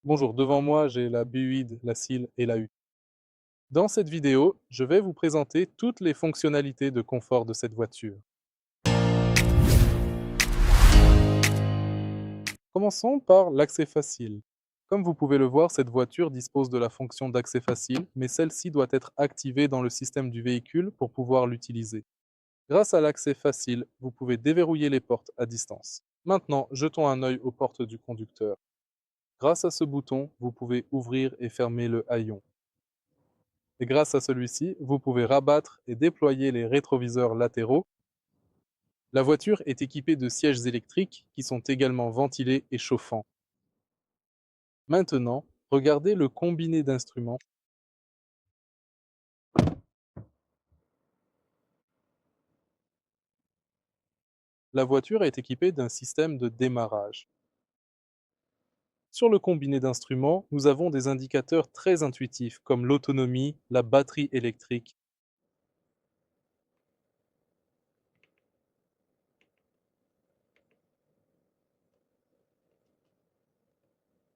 Bonjour, devant moi, j'ai la buide, la cile et la U. Dans cette vidéo, je vais vous présenter toutes les fonctionnalités de confort de cette voiture. Commençons par l'accès facile. Comme vous pouvez le voir, cette voiture dispose de la fonction d'accès facile, mais celle-ci doit être activée dans le système du véhicule pour pouvoir l'utiliser. Grâce à l'accès facile, vous pouvez déverrouiller les portes à distance. Maintenant, jetons un œil aux portes du conducteur. Grâce à ce bouton, vous pouvez ouvrir et fermer le haillon. Et grâce à celui-ci, vous pouvez rabattre et déployer les rétroviseurs latéraux. La voiture est équipée de sièges électriques qui sont également ventilés et chauffants. Maintenant, regardez le combiné d'instruments. La voiture est équipée d'un système de démarrage. Sur le combiné d'instruments, nous avons des indicateurs très intuitifs comme l'autonomie, la batterie électrique,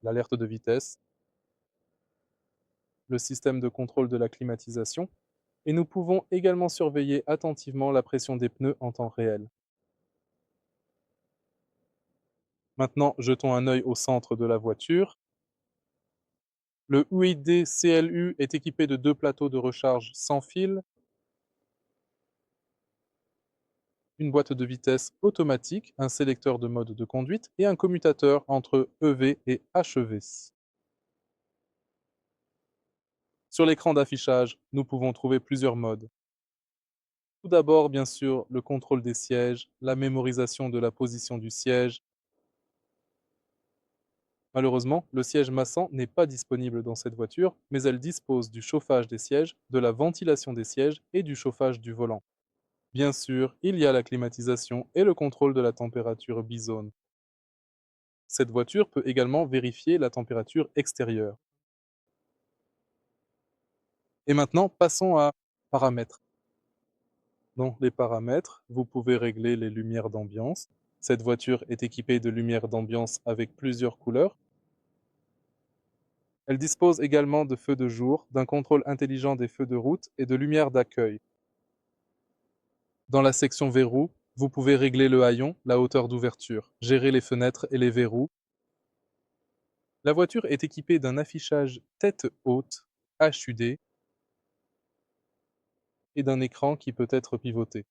l'alerte de vitesse, le système de contrôle de la climatisation, et nous pouvons également surveiller attentivement la pression des pneus en temps réel. Maintenant, jetons un œil au centre de la voiture. Le UID CLU est équipé de deux plateaux de recharge sans fil, une boîte de vitesse automatique, un sélecteur de mode de conduite et un commutateur entre EV et HEV. Sur l'écran d'affichage, nous pouvons trouver plusieurs modes. Tout d'abord, bien sûr, le contrôle des sièges, la mémorisation de la position du siège. Malheureusement, le siège massant n'est pas disponible dans cette voiture, mais elle dispose du chauffage des sièges, de la ventilation des sièges et du chauffage du volant. Bien sûr, il y a la climatisation et le contrôle de la température bizone. Cette voiture peut également vérifier la température extérieure. Et maintenant, passons à paramètres. Dans les paramètres, vous pouvez régler les lumières d'ambiance. Cette voiture est équipée de lumières d'ambiance avec plusieurs couleurs. Elle dispose également de feux de jour, d'un contrôle intelligent des feux de route et de lumières d'accueil. Dans la section verrous, vous pouvez régler le haillon, la hauteur d'ouverture, gérer les fenêtres et les verrous. La voiture est équipée d'un affichage tête haute HUD et d'un écran qui peut être pivoté.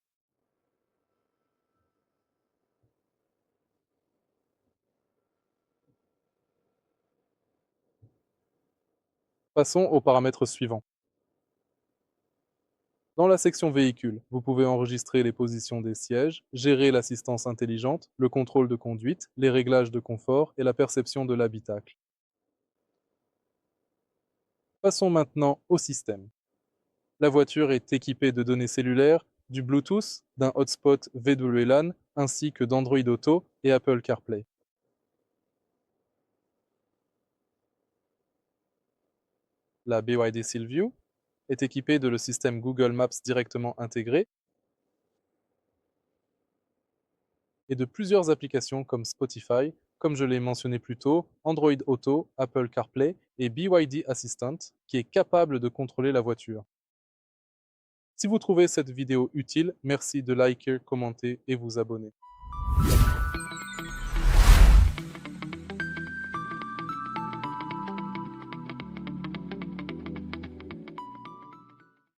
Passons aux paramètres suivants. Dans la section véhicule, vous pouvez enregistrer les positions des sièges, gérer l'assistance intelligente, le contrôle de conduite, les réglages de confort et la perception de l'habitacle. Passons maintenant au système. La voiture est équipée de données cellulaires, du Bluetooth, d'un hotspot VWLAN ainsi que d'Android Auto et Apple CarPlay. La BYD Silview est équipée de le système Google Maps directement intégré et de plusieurs applications comme Spotify, comme je l'ai mentionné plus tôt, Android Auto, Apple CarPlay et BYD Assistant, qui est capable de contrôler la voiture. Si vous trouvez cette vidéo utile, merci de liker, commenter et vous abonner.